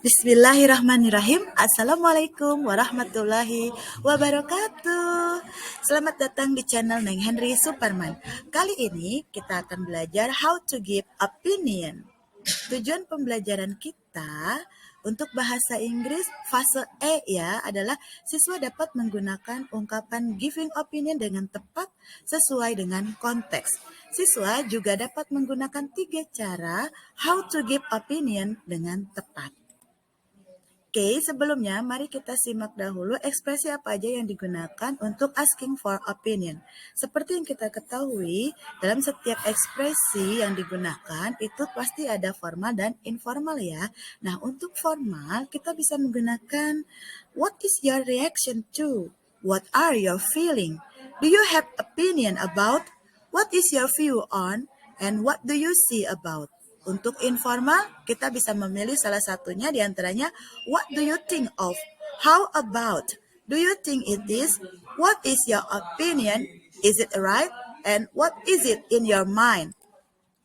Bismillahirrahmanirrahim. Assalamualaikum warahmatullahi wabarakatuh. Selamat datang di channel Neng Henry Superman. Kali ini kita akan belajar how to give opinion. Tujuan pembelajaran kita untuk bahasa Inggris fase E ya adalah siswa dapat menggunakan ungkapan giving opinion dengan tepat sesuai dengan konteks. Siswa juga dapat menggunakan 3 cara how to give opinion dengan tepat. Oke, sebelumnya mari kita simak dahulu ekspresi apa aja yang digunakan untuk asking for opinion. Seperti yang kita ketahui, dalam setiap ekspresi yang digunakan itu pasti ada formal dan informal ya. Nah, untuk formal kita bisa menggunakan what is your reaction to? What are your feeling? Do you have opinion about? What is your view on? And what do you see about? Untuk informal, kita bisa memilih salah satunya di antaranya, what do you think of? How about? Do you think it is? What is your opinion? Is it right? And what is it in your mind?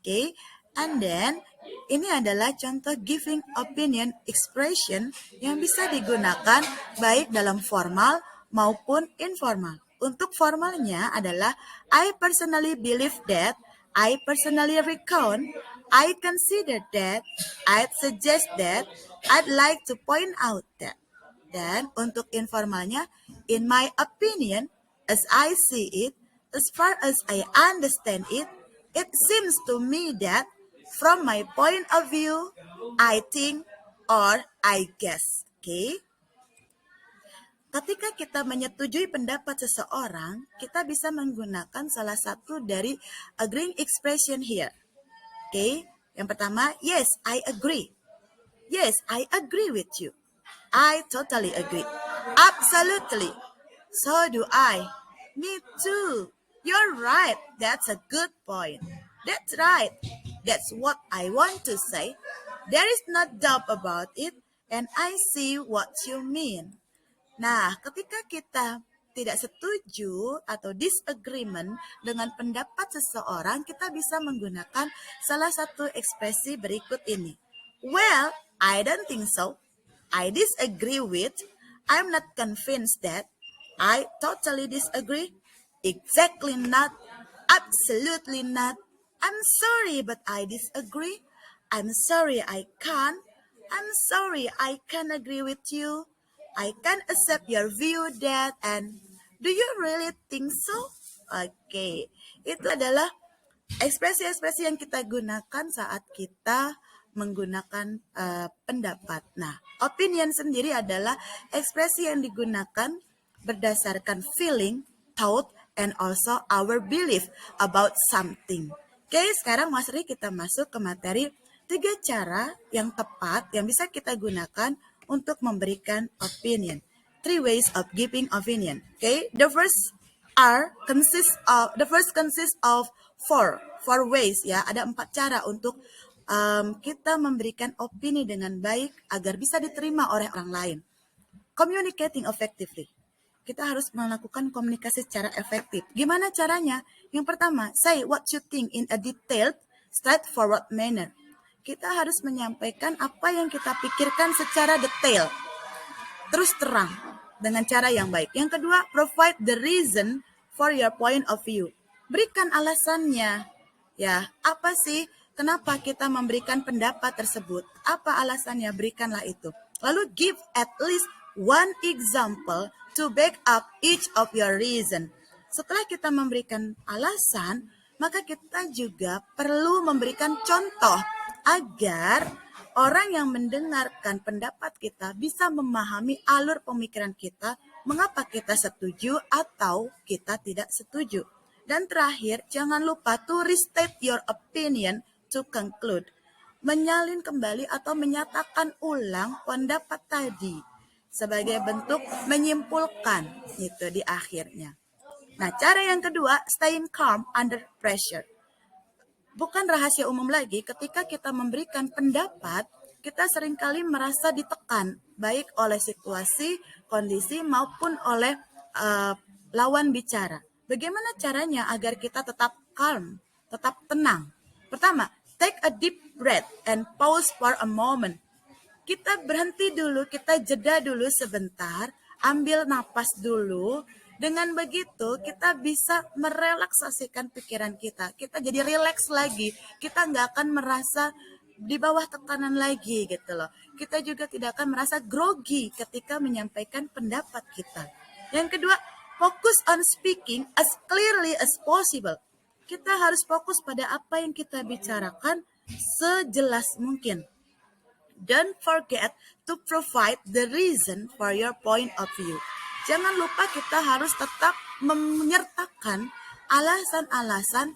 Okay, and then ini adalah contoh giving opinion expression yang bisa digunakan baik dalam formal maupun informal. Untuk formalnya adalah I personally believe that, I personally recount, I consider that, I'd suggest that, I'd like to point out that. Dan untuk informalnya, in my opinion, as I see it, as far as I understand it, it seems to me that, from my point of view, I think, or I guess. Okay? Ketika kita menyetujui pendapat seseorang, kita bisa menggunakan salah satu dari agreeing expression here. Okay? Yang pertama, yes, I agree. Yes, I agree with you. I totally agree. Absolutely. So do I. Me too. You're right. That's a good point. That's right. That's what I want to say. There is no doubt about it, and I see what you mean. Nah, ketika kita tidak setuju atau disagreement dengan pendapat seseorang, kita bisa menggunakan salah satu ekspresi berikut ini. Well, I don't think so. I disagree with. I'm not convinced that. I totally disagree. Exactly not. Absolutely not. I'm sorry, but I disagree. I'm sorry, I can't. I'm sorry, I can't agree with you. I can't accept your view that, and do you really think so? Oke, itu adalah ekspresi-ekspresi yang kita gunakan saat kita menggunakan pendapat. Nah, opinion sendiri adalah ekspresi yang digunakan berdasarkan feeling, thought, and also our belief about something. Oke, sekarang Mas Ri kita masuk ke materi 3 cara yang tepat yang bisa kita gunakan untuk memberikan opinion. 3 ways of giving opinion. Okay, the first consists of four ways ya. Ada 4 cara untuk kita memberikan opini dengan baik agar bisa diterima oleh orang lain. Communicating effectively. Kita harus melakukan komunikasi secara efektif. Gimana caranya? Yang pertama, say what you think in a detailed, straightforward manner. Kita harus menyampaikan apa yang kita pikirkan secara detail, terus terang, dengan cara yang baik. Yang kedua, provide the reason for your point of view. Berikan alasannya. Ya, apa sih kenapa kita memberikan pendapat tersebut? Apa alasannya? Berikanlah itu. Lalu give at least one example to back up each of your reason. Setelah kita memberikan alasan, maka kita juga perlu memberikan contoh agar orang yang mendengarkan pendapat kita bisa memahami alur pemikiran kita, mengapa kita setuju atau kita tidak setuju. Dan terakhir, jangan lupa to restate your opinion to conclude. Menyalin kembali atau menyatakan ulang pendapat tadi sebagai bentuk menyimpulkan itu di akhirnya. Nah, cara yang kedua, staying calm under pressure. Bukan rahasia umum lagi, ketika kita memberikan pendapat, kita seringkali merasa ditekan, baik oleh situasi, kondisi, maupun oleh lawan bicara. Bagaimana caranya agar kita tetap calm, tetap tenang? Pertama, take a deep breath and pause for a moment. kita berhenti dulu, kita jeda dulu sebentar, ambil napas dulu. Dengan begitu kita bisa merelaksasikan pikiran kita. Kita jadi rileks lagi. Kita nggak akan merasa di bawah tekanan lagi gitu loh. Kita juga tidak akan merasa grogi ketika menyampaikan pendapat kita. Yang kedua, fokus on speaking as clearly as possible. Kita harus fokus pada apa yang kita bicarakan sejelas mungkin. Don't forget to provide the reason for your point of view. Jangan lupa kita harus tetap menyertakan alasan-alasan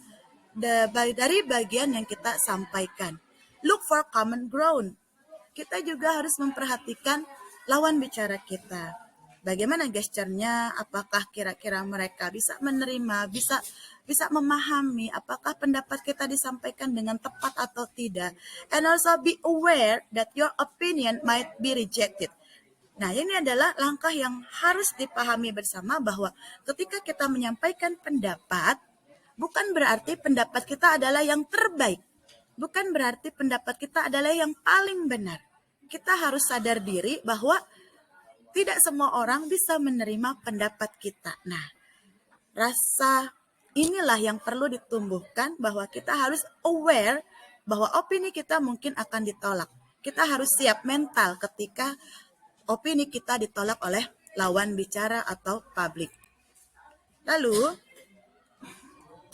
dari bagian yang kita sampaikan. Look for common ground. Kita juga harus memperhatikan lawan bicara kita. Bagaimana gesturnya, apakah kira-kira mereka bisa menerima, bisa memahami apakah pendapat kita disampaikan dengan tepat atau tidak. And also be aware that your opinion might be rejected. Nah, ini adalah langkah yang harus dipahami bersama bahwa ketika kita menyampaikan pendapat, bukan berarti pendapat kita adalah yang terbaik. Bukan berarti pendapat kita adalah yang paling benar. Kita harus sadar diri bahwa tidak semua orang bisa menerima pendapat kita. Nah, rasa inilah yang perlu ditumbuhkan bahwa kita harus aware bahwa opini kita mungkin akan ditolak. Kita harus siap mental ketika opini kita ditolak oleh lawan bicara atau publik. Lalu,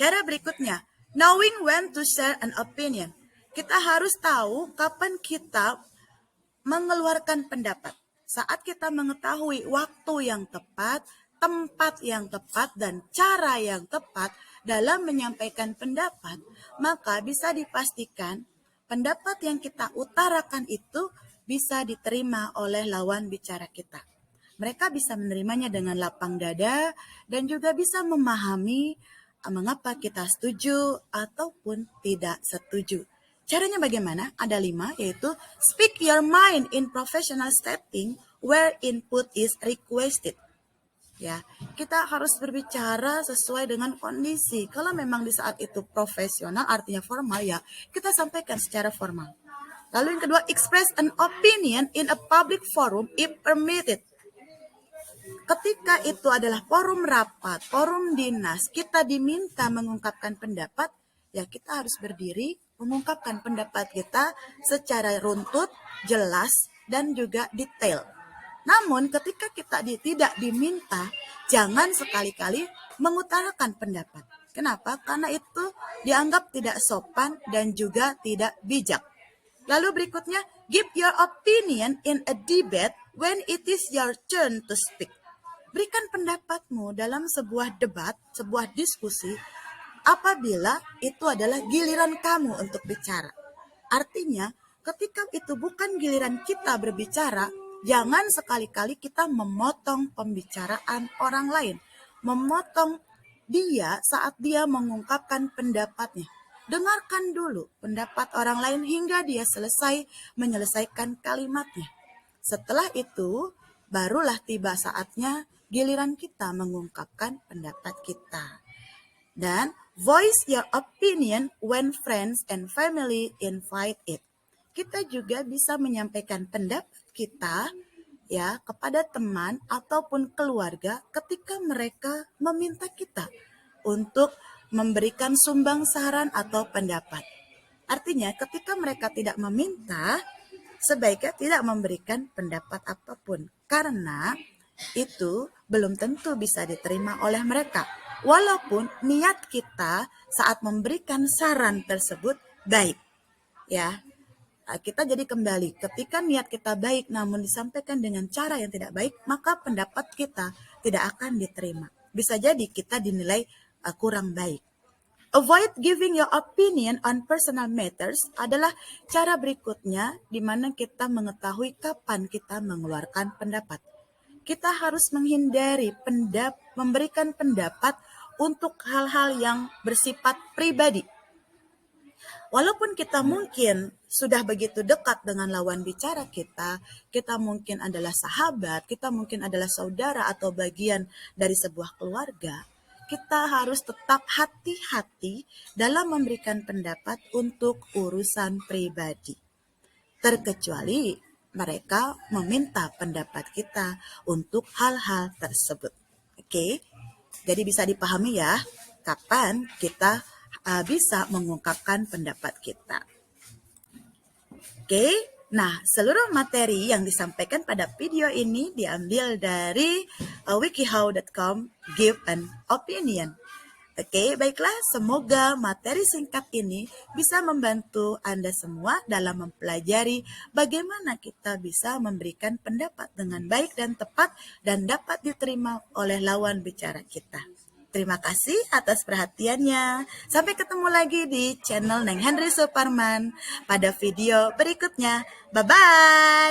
cara berikutnya, knowing when to share an opinion. Kita harus tahu kapan kita mengeluarkan pendapat. Saat kita mengetahui waktu yang tepat, tempat yang tepat, dan cara yang tepat dalam menyampaikan pendapat, maka bisa dipastikan pendapat yang kita utarakan itu bisa diterima oleh lawan bicara kita. Mereka bisa menerimanya dengan lapang dada dan juga bisa memahami mengapa kita setuju ataupun tidak setuju. Caranya bagaimana? Ada 5, yaitu speak your mind in professional setting where input is requested. Ya, kita harus berbicara sesuai dengan kondisi. Kalau memang di saat itu profesional, artinya formal, ya kita sampaikan secara formal. Lalu yang kedua, express an opinion in a public forum if permitted. Ketika itu adalah forum rapat, forum dinas, kita diminta mengungkapkan pendapat, ya kita harus berdiri mengungkapkan pendapat kita secara runtut, jelas, dan juga detail. Namun ketika kita tidak diminta, jangan sekali-kali mengutarakan pendapat. Kenapa? Karena itu dianggap tidak sopan dan juga tidak bijak. Lalu berikutnya, give your opinion in a debate when it is your turn to speak. Berikan pendapatmu dalam sebuah debat, sebuah diskusi, apabila itu adalah giliran kamu untuk bicara. Artinya, ketika itu bukan giliran kita berbicara, jangan sekali-kali kita memotong pembicaraan orang lain. Memotong dia saat dia mengungkapkan pendapatnya. Dengarkan dulu pendapat orang lain hingga dia selesai menyelesaikan kalimatnya. Setelah itu, barulah tiba saatnya giliran kita mengungkapkan pendapat kita. Dan voice your opinion when friends and family invite it. Kita juga bisa menyampaikan pendapat kita ya kepada teman ataupun keluarga ketika mereka meminta kita untuk memberikan sumbang saran atau pendapat. Artinya ketika mereka tidak meminta, sebaiknya tidak memberikan pendapat apapun karena itu belum tentu bisa diterima oleh mereka. Walaupun niat kita saat memberikan saran tersebut baik. Ya, kita jadi kembali ketika niat kita baik namun disampaikan dengan cara yang tidak baik, maka pendapat kita tidak akan diterima. Bisa jadi kita dinilai kurang baik. Avoid giving your opinion on personal matters adalah cara berikutnya di mana kita mengetahui kapan kita mengeluarkan pendapat. Kita harus menghindari memberikan pendapat untuk hal-hal yang bersifat pribadi. Walaupun kita mungkin sudah begitu dekat dengan lawan bicara kita mungkin adalah sahabat, kita mungkin adalah saudara atau bagian dari sebuah keluarga, kita harus tetap hati-hati dalam memberikan pendapat untuk urusan pribadi. Terkecuali mereka meminta pendapat kita untuk hal-hal tersebut. Oke, jadi bisa dipahami ya, kapan kita bisa mengungkapkan pendapat kita. Oke, nah seluruh materi yang disampaikan pada video ini diambil dari wikihow.com give an opinion. Oke, baiklah, semoga materi singkat ini bisa membantu Anda semua dalam mempelajari bagaimana kita bisa memberikan pendapat dengan baik dan tepat dan dapat diterima oleh lawan bicara kita. Terima kasih atas perhatiannya. Sampai ketemu lagi di channel Neng Henry Suparman pada video berikutnya. Bye-bye.